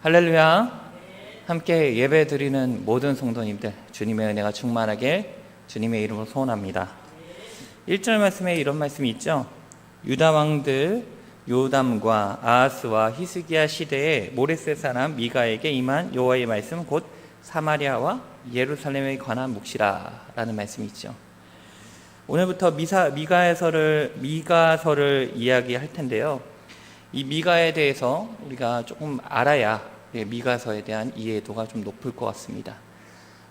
할렐루야. 함께 예배 드리는 모든 성도님들, 주님의 은혜가 충만하길 주님의 이름으로 소원합니다. 1절 말씀에 이런 말씀이 있죠. 유다 왕들 요담과 아하스와 히스기야 시대에 모레셋 사람 미가에게 임한 여호와의 말씀 곧 사마리아와 예루살렘에 관한 묵시라 라는 말씀이 있죠. 오늘부터 미가서를 이야기할 텐데요. 이 미가에 대해서 우리가 조금 알아야 미가서에 대한 이해도가 좀 높을 것 같습니다.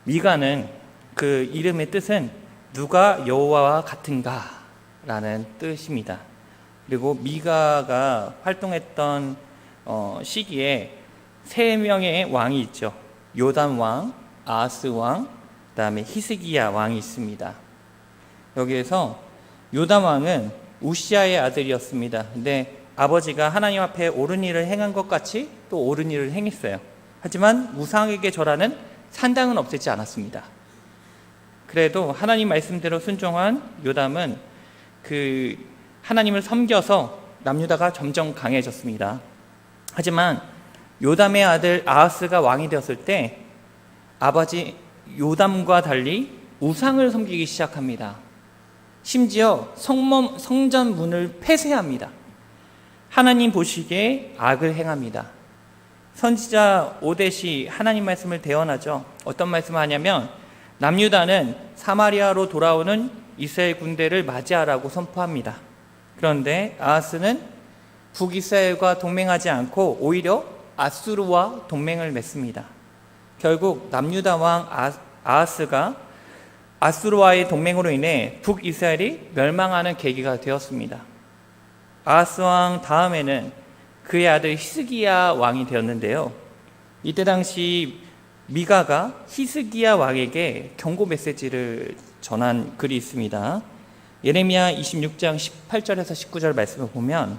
미가는 그 이름의 뜻은 누가 여호와와 같은가 라는 뜻입니다. 그리고 미가가 활동했던 시기에 세 명의 왕이 있죠. 요담 왕, 아하스 왕, 그 다음에 히스기야 왕이 있습니다. 여기에서 요담 왕은 우시아의 아들이었습니다. 근데 아버지가 하나님 앞에 옳은 일을 행한 것 같이 또 옳은 일을 행했어요. 하지만 우상에게 절하는 산당은 없애지 않았습니다. 그래도 하나님 말씀대로 순종한 요담은 그 하나님을 섬겨서 남유다가 점점 강해졌습니다. 하지만 요담의 아들 아하스가 왕이 되었을 때 아버지 요담과 달리 우상을 섬기기 시작합니다. 심지어 성전 문을 폐쇄합니다. 하나님 보시기에 악을 행합니다. 선지자 오뎃이 하나님 말씀을 대언하죠. 어떤 말씀을 하냐면 남유다는 사마리아로 돌아오는 이스라엘 군대를 맞이하라고 선포합니다. 그런데 아하스는 북이스라엘과 동맹하지 않고 오히려 아수르와 동맹을 맺습니다. 결국 남유다 왕 아하스가 아수르와의 동맹으로 인해 북이스라엘이 멸망하는 계기가 되었습니다. 아하스 왕 다음에는 그의 아들 히스기야 왕이 되었는데요. 이때 당시 미가가 히스기야 왕에게 경고 메시지를 전한 글이 있습니다. 예레미야 26장 18절에서 19절 말씀을 보면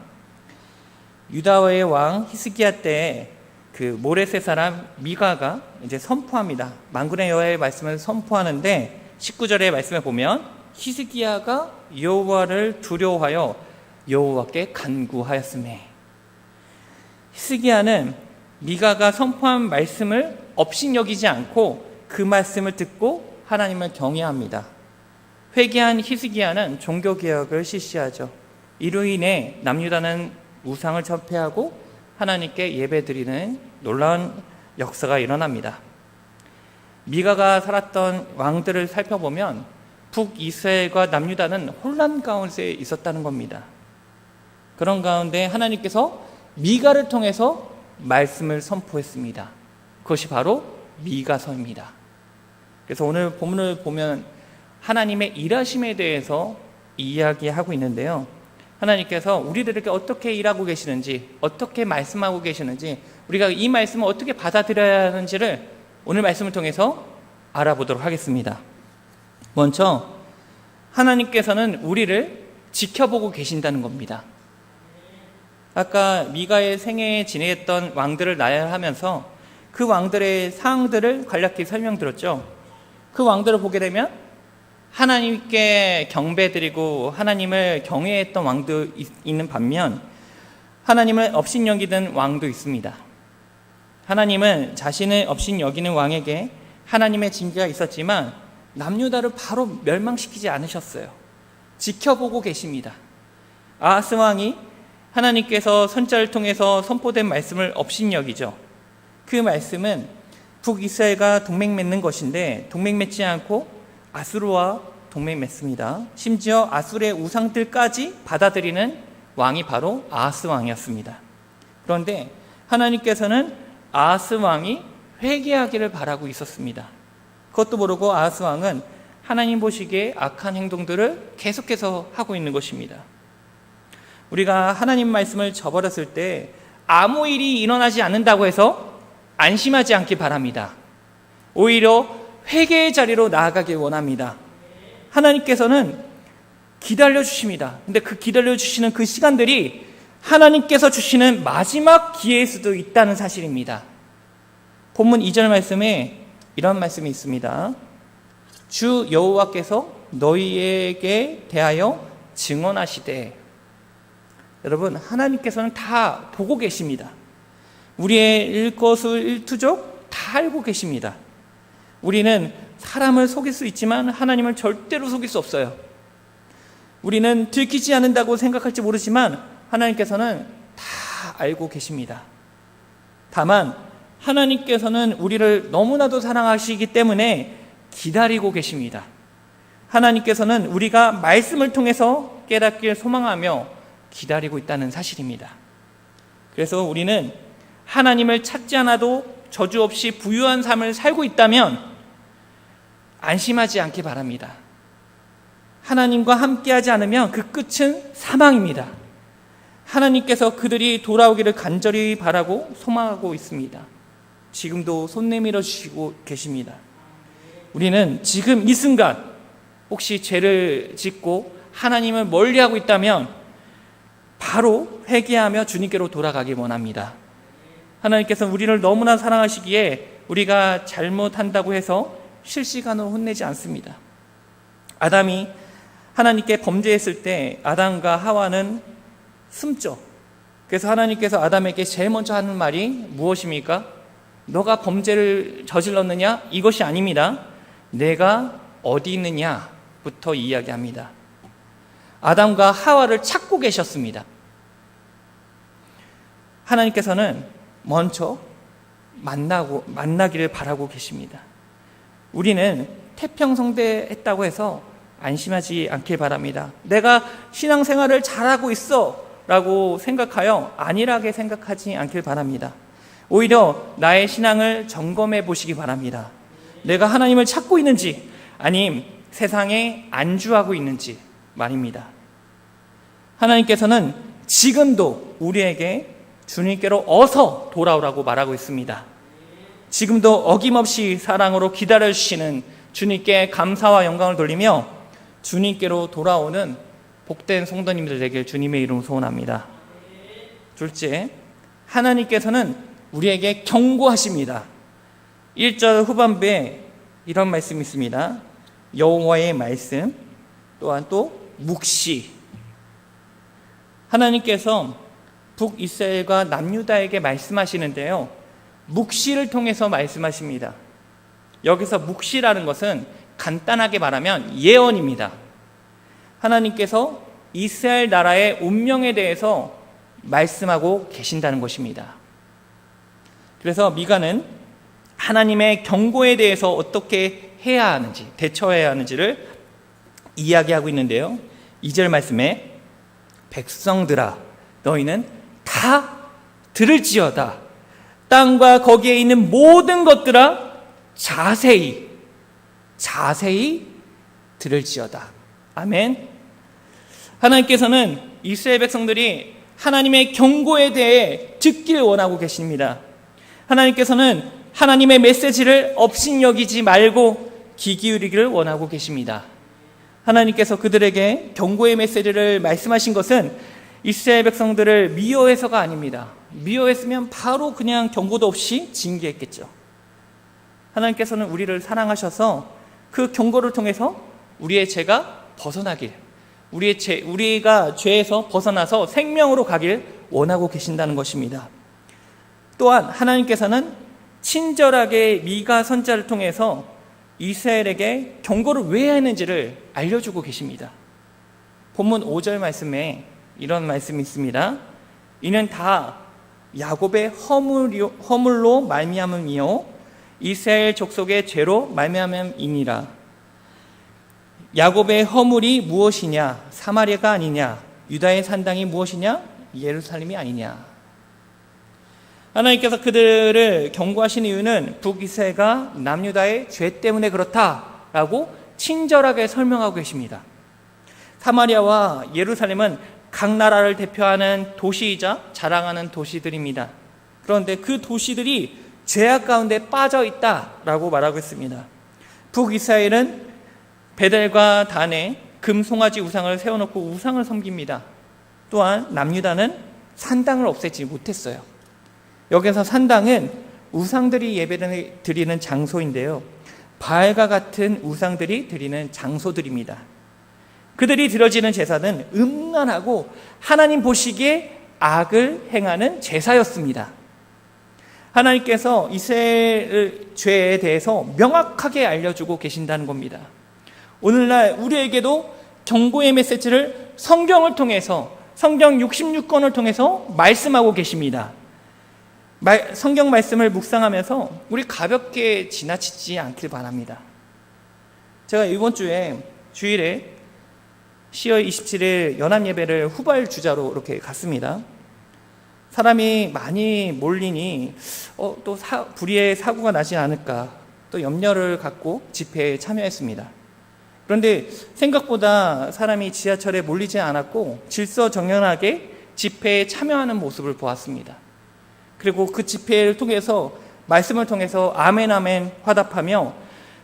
유다의 왕 히스기야 때 그 모레셋 사람 미가가 이제 선포합니다. 만군의 여호와의 말씀을 선포하는데 19절의 말씀을 보면 히스기야가 여호와를 두려워하여 여호와께 간구하였으매. 히스기야는 미가가 선포한 말씀을 업신여기지 않고 그 말씀을 듣고 하나님을 경외합니다. 회개한 히스기야는 종교개혁을 실시하죠. 이로 인해 남유다는 우상을 철폐하고 하나님께 예배드리는 놀라운 역사가 일어납니다. 미가가 살았던 왕들을 살펴보면 북이스라엘과 남유다는 혼란 가운데 있었다는 겁니다. 그런 가운데 하나님께서 미가를 통해서 말씀을 선포했습니다. 그것이 바로 미가서입니다. 그래서 오늘 본문을 보면 하나님의 일하심에 대해서 이야기하고 있는데요. 하나님께서 우리들에게 어떻게 일하고 계시는지, 어떻게 말씀하고 계시는지, 우리가 이 말씀을 어떻게 받아들여야 하는지를 오늘 말씀을 통해서 알아보도록 하겠습니다. 먼저 하나님께서는 우리를 지켜보고 계신다는 겁니다. 아까 미가의 생애에 지냈던 왕들을 나열하면서 그 왕들의 사항들을 간략히 설명드렸죠. 그 왕들을 보게 되면 하나님께 경배드리고 하나님을 경외했던 왕도 있는 반면 하나님을 업신여기는 왕도 있습니다. 하나님은 자신을 업신여기는 왕에게 하나님의 징계가 있었지만 남유다를 바로 멸망시키지 않으셨어요. 지켜보고 계십니다. 아하스 왕이 하나님께서 선지자를 통해서 선포된 말씀을 업신여기죠. 그 말씀은 북이스라엘과 동맹 맺는 것인데 동맹 맺지 않고 아수르와 동맹 맺습니다. 심지어 아수르의 우상들까지 받아들이는 왕이 바로 아하스 왕이었습니다. 그런데 하나님께서는 아하스 왕이 회개하기를 바라고 있었습니다. 그것도 모르고 아하스 왕은 하나님 보시기에 악한 행동들을 계속해서 하고 있는 것입니다. 우리가 하나님 말씀을 저버렸을 때 아무 일이 일어나지 않는다고 해서 안심하지 않기 바랍니다. 오히려 회개의 자리로 나아가길 원합니다. 하나님께서는 기다려주십니다. 근데 그 기다려주시는 그 시간들이 하나님께서 주시는 마지막 기회일 수도 있다는 사실입니다. 본문 2절 말씀에 이런 말씀이 있습니다. 주 여호와께서 너희에게 대하여 증언하시되. 여러분, 하나님께서는 다 보고 계십니다. 우리의 일거수일투족 다 알고 계십니다. 우리는 사람을 속일 수 있지만 하나님을 절대로 속일 수 없어요. 우리는 들키지 않는다고 생각할지 모르지만 하나님께서는 다 알고 계십니다. 다만 하나님께서는 우리를 너무나도 사랑하시기 때문에 기다리고 계십니다. 하나님께서는 우리가 말씀을 통해서 깨닫길 소망하며 기다리고 있다는 사실입니다. 그래서 우리는 하나님을 찾지 않아도 저주 없이 부유한 삶을 살고 있다면 안심하지 않기 바랍니다. 하나님과 함께하지 않으면 그 끝은 사망입니다. 하나님께서 그들이 돌아오기를 간절히 바라고 소망하고 있습니다. 지금도 손 내밀어 주시고 계십니다. 우리는 지금 이 순간 혹시 죄를 짓고 하나님을 멀리하고 있다면 바로 회개하며 주님께로 돌아가기 원합니다. 하나님께서는 우리를 너무나 사랑하시기에 우리가 잘못한다고 해서 실시간으로 혼내지 않습니다. 아담이 하나님께 범죄했을 때 아담과 하와는 숨죠. 그래서 하나님께서 아담에게 제일 먼저 하는 말이 무엇입니까? 너가 범죄를 저질렀느냐? 이것이 아닙니다. 내가 어디 있느냐부터 이야기합니다. 아담과 하와를 찾고 계셨습니다. 하나님께서는 먼저 만나기를 바라고 계십니다. 우리는 태평성대했다고 해서 안심하지 않길 바랍니다. 내가 신앙생활을 잘하고 있어 라고 생각하여 안일하게 생각하지 않길 바랍니다. 오히려 나의 신앙을 점검해 보시기 바랍니다. 내가 하나님을 찾고 있는지 아님 세상에 안주하고 있는지 말입니다. 하나님께서는 지금도 우리에게 주님께로 어서 돌아오라고 말하고 있습니다. 지금도 어김없이 사랑으로 기다려주시는 주님께 감사와 영광을 돌리며 주님께로 돌아오는 복된 성도님들 되길 주님의 이름으로 소원합니다. 둘째, 하나님께서는 우리에게 경고하십니다. 1절 후반부에 이런 말씀이 있습니다. 여호와의 말씀, 또한 또 묵시. 하나님께서 북이스라엘과 남유다에게 말씀하시는데요, 묵시를 통해서 말씀하십니다. 여기서 묵시라는 것은 간단하게 말하면 예언입니다. 하나님께서 이스라엘 나라의 운명에 대해서 말씀하고 계신다는 것입니다. 그래서 미가는 하나님의 경고에 대해서 어떻게 해야 하는지, 대처해야 하는지를 이야기하고 있는데요, 2절 말씀에 백성들아 너희는 다 들을지어다. 땅과 거기에 있는 모든 것들아 자세히 들을지어다. 아멘. 하나님께서는 이스라엘 백성들이 하나님의 경고에 대해 듣기를 원하고 계십니다. 하나님께서는 하나님의 메시지를 업신여기지 말고 귀 기울이기를 원하고 계십니다. 하나님께서 그들에게 경고의 메시지를 말씀하신 것은 이스라엘 백성들을 미워해서가 아닙니다. 미워했으면 바로 그냥 경고도 없이 징계했겠죠. 하나님께서는 우리를 사랑하셔서 그 경고를 통해서 우리의 죄가 벗어나길, 우리가 죄에서 벗어나서 생명으로 가길 원하고 계신다는 것입니다. 또한 하나님께서는 친절하게 미가 선지자를 통해서 이스라엘에게 경고를 왜 했는지를 알려주고 계십니다. 본문 5절 말씀에 이런 말씀이 있습니다. 이는 다 야곱의 허물로 말미암음이요 이스라엘 족속의 죄로 말미암음이니라. 야곱의 허물이 무엇이냐? 사마리아가 아니냐? 유다의 산당이 무엇이냐? 예루살렘이 아니냐? 하나님께서 그들을 경고하신 이유는 북이스라엘과 남유다의 죄 때문에 그렇다라고 친절하게 설명하고 계십니다. 사마리아와 예루살렘은 각 나라를 대표하는 도시이자 자랑하는 도시들입니다. 그런데 그 도시들이 죄악 가운데 빠져 있다라고 말하고 있습니다. 북이스라엘은 베델과 단에 금송아지 우상을 세워놓고 우상을 섬깁니다. 또한 남유다는 산당을 없애지 못했어요. 여기서 산당은 우상들이 예배를 드리는 장소인데요, 바알과 같은 우상들이 드리는 장소들입니다. 그들이 드려지는 제사는 음란하고 하나님 보시기에 악을 행하는 제사였습니다. 하나님께서 이스라엘 죄에 대해서 명확하게 알려주고 계신다는 겁니다. 오늘날 우리에게도 경고의 메시지를 성경을 통해서, 성경 66권을 통해서 말씀하고 계십니다. 성경 말씀을 묵상하면서 우리 가볍게 지나치지 않길 바랍니다. 제가 이번 주일에 10월 27일 연합예배를 후발 주자로 이렇게 갔습니다. 사람이 많이 몰리니 또 불의의 사고가 나지 않을까 또 염려를 갖고 집회에 참여했습니다. 그런데 생각보다 사람이 지하철에 몰리지 않았고 질서정연하게 집회에 참여하는 모습을 보았습니다. 그리고 그 집회를 통해서, 말씀을 통해서 아멘 아멘 화답하며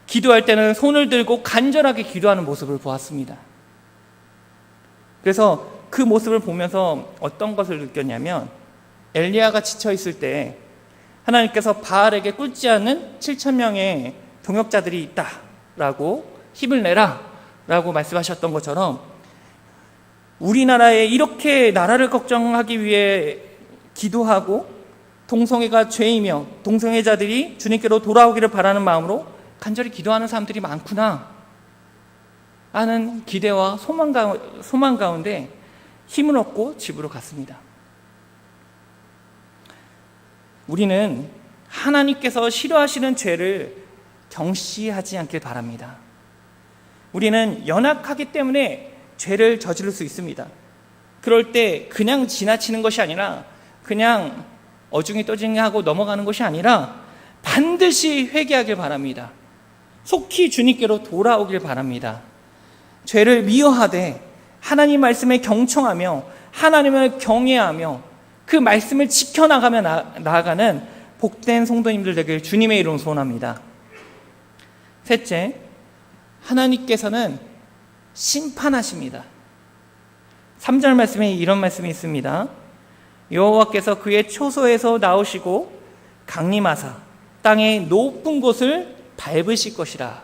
기도할 때는 손을 들고 간절하게 기도하는 모습을 보았습니다. 그래서 그 모습을 보면서 어떤 것을 느꼈냐면, 엘리야가 지쳐 있을 때 하나님께서 바알에게 꿇지 않는 7,000명의 동역자들이 있다라고 힘을 내라 라고 말씀하셨던 것처럼, 우리나라에 이렇게 나라를 걱정하기 위해 기도하고 동성애가 죄이며 동성애자들이 주님께로 돌아오기를 바라는 마음으로 간절히 기도하는 사람들이 많구나 하는 기대와 소망 가운데 힘을 얻고 집으로 갔습니다. 우리는 하나님께서 싫어하시는 죄를 경시하지 않길 바랍니다. 우리는 연약하기 때문에 죄를 저지를 수 있습니다. 그럴 때 그냥 지나치는 것이 아니라, 그냥 어중이 떠중이 하고 넘어가는 것이 아니라 반드시 회개하길 바랍니다. 속히 주님께로 돌아오길 바랍니다. 죄를 미워하되 하나님 말씀에 경청하며 하나님을 경외하며 그 말씀을 지켜나가며 나아가는 복된 성도님들 되길 주님의 이름으로 소원합니다. 셋째, 하나님께서는 심판하십니다. 3절 말씀에 이런 말씀이 있습니다. 여호와께서 그의 초소에서 나오시고 강림하사 땅의 높은 곳을 밟으실 것이라.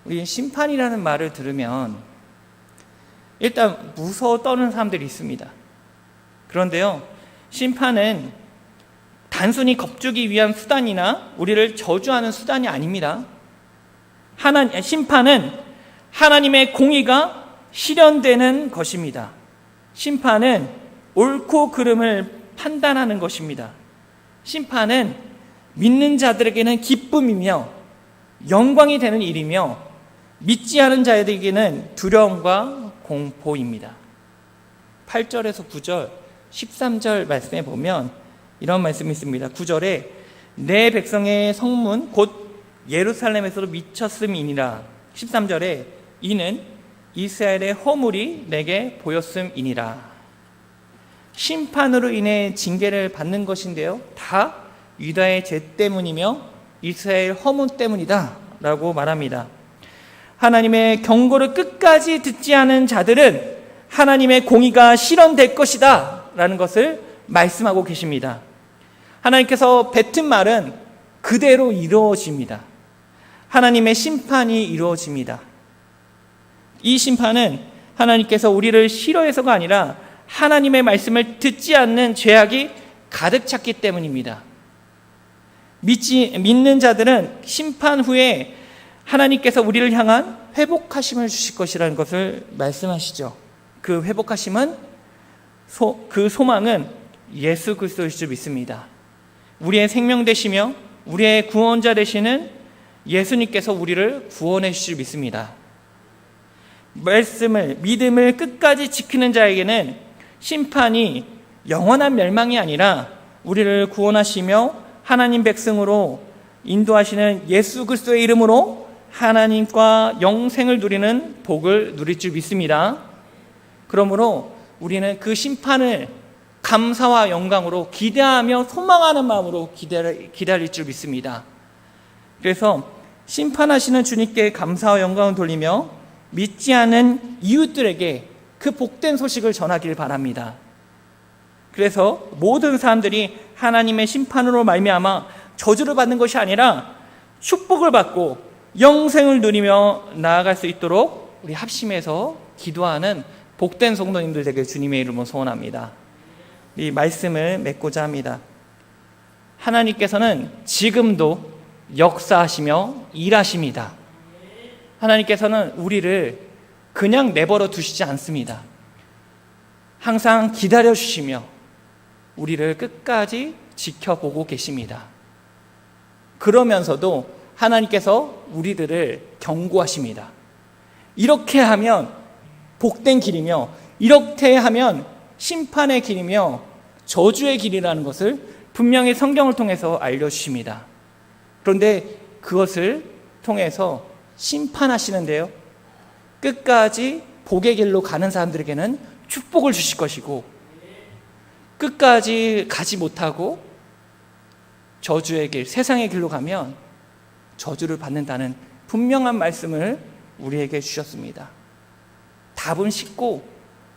우리 심판이라는 말을 들으면 일단 무서워 떠는 사람들이 있습니다. 그런데요, 심판은 단순히 겁주기 위한 수단이나 우리를 저주하는 수단이 아닙니다. 심판은 하나님의 공의가 실현되는 것입니다. 심판은 옳고 그름을 판단하는 것입니다. 심판은 믿는 자들에게는 기쁨이며 영광이 되는 일이며 믿지 않은 자들에게는 두려움과 공포입니다. 8절에서 9절, 13절 말씀에 보면 이런 말씀이 있습니다. 9절에 내 백성의 성문 곧 예루살렘에서도 미쳤음이니라. 13절에 이는 이스라엘의 허물이 내게 보였음이니라. 심판으로 인해 징계를 받는 것인데요, 다 유다의 죄 때문이며 이스라엘 허물 때문이다 라고 말합니다. 하나님의 경고를 끝까지 듣지 않은 자들은 하나님의 공의가 실현될 것이다 라는 것을 말씀하고 계십니다. 하나님께서 뱉은 말은 그대로 이루어집니다. 하나님의 심판이 이루어집니다. 이 심판은 하나님께서 우리를 싫어해서가 아니라 하나님의 말씀을 듣지 않는 죄악이 가득 찼기 때문입니다. 믿는 자들은 심판 후에 하나님께서 우리를 향한 회복하심을 주실 것이라는 것을 말씀하시죠. 그 회복하심은, 그 소망은 예수 그리스도일 줄 믿습니다. 우리의 생명 되시며 우리의 구원자 되시는 예수님께서 우리를 구원해 주실 줄 믿습니다. 믿음을 끝까지 지키는 자에게는 심판이 영원한 멸망이 아니라 우리를 구원하시며 하나님 백성으로 인도하시는 예수 그리스도의 이름으로 하나님과 영생을 누리는 복을 누릴 줄 믿습니다. 그러므로 우리는 그 심판을 감사와 영광으로 기대하며 소망하는 마음으로 기다릴 줄 믿습니다. 그래서 심판하시는 주님께 감사와 영광을 돌리며 믿지 않은 이웃들에게 그 복된 소식을 전하길 바랍니다. 그래서 모든 사람들이 하나님의 심판으로 말미암아 저주를 받는 것이 아니라 축복을 받고 영생을 누리며 나아갈 수 있도록 우리 합심해서 기도하는 복된 성도님들 되길 주님의 이름으로 소원합니다. 이 말씀을 맺고자 합니다. 하나님께서는 지금도 역사하시며 일하십니다. 하나님께서는 우리를 그냥 내버려 두시지 않습니다. 항상 기다려 주시며 우리를 끝까지 지켜보고 계십니다. 그러면서도 하나님께서 우리들을 경고하십니다. 이렇게 하면 복된 길이며 이렇게 하면 심판의 길이며 저주의 길이라는 것을 분명히 성경을 통해서 알려주십니다. 그런데 그것을 통해서 심판하시는데요, 끝까지 복의 길로 가는 사람들에게는 축복을 주실 것이고, 끝까지 가지 못하고 저주의 길, 세상의 길로 가면 저주를 받는다는 분명한 말씀을 우리에게 주셨습니다. 답은 쉽고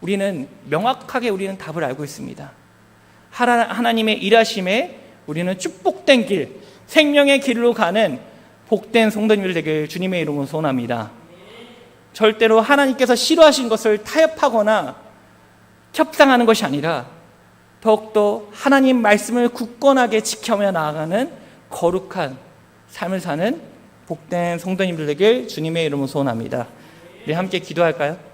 우리는 명확하게 우리는 답을 알고 있습니다. 하나님의 일하심에 우리는 축복된 길, 생명의 길로 가는 복된 성도님들 되길 주님의 이름으로 소원합니다. 절대로 하나님께서 싫어하신 것을 타협하거나 협상하는 것이 아니라 더욱더 하나님 말씀을 굳건하게 지켜며 나아가는 거룩한 삶을 사는 복된 성도님들 되길 주님의 이름으로 소원합니다. 우리 함께 기도할까요?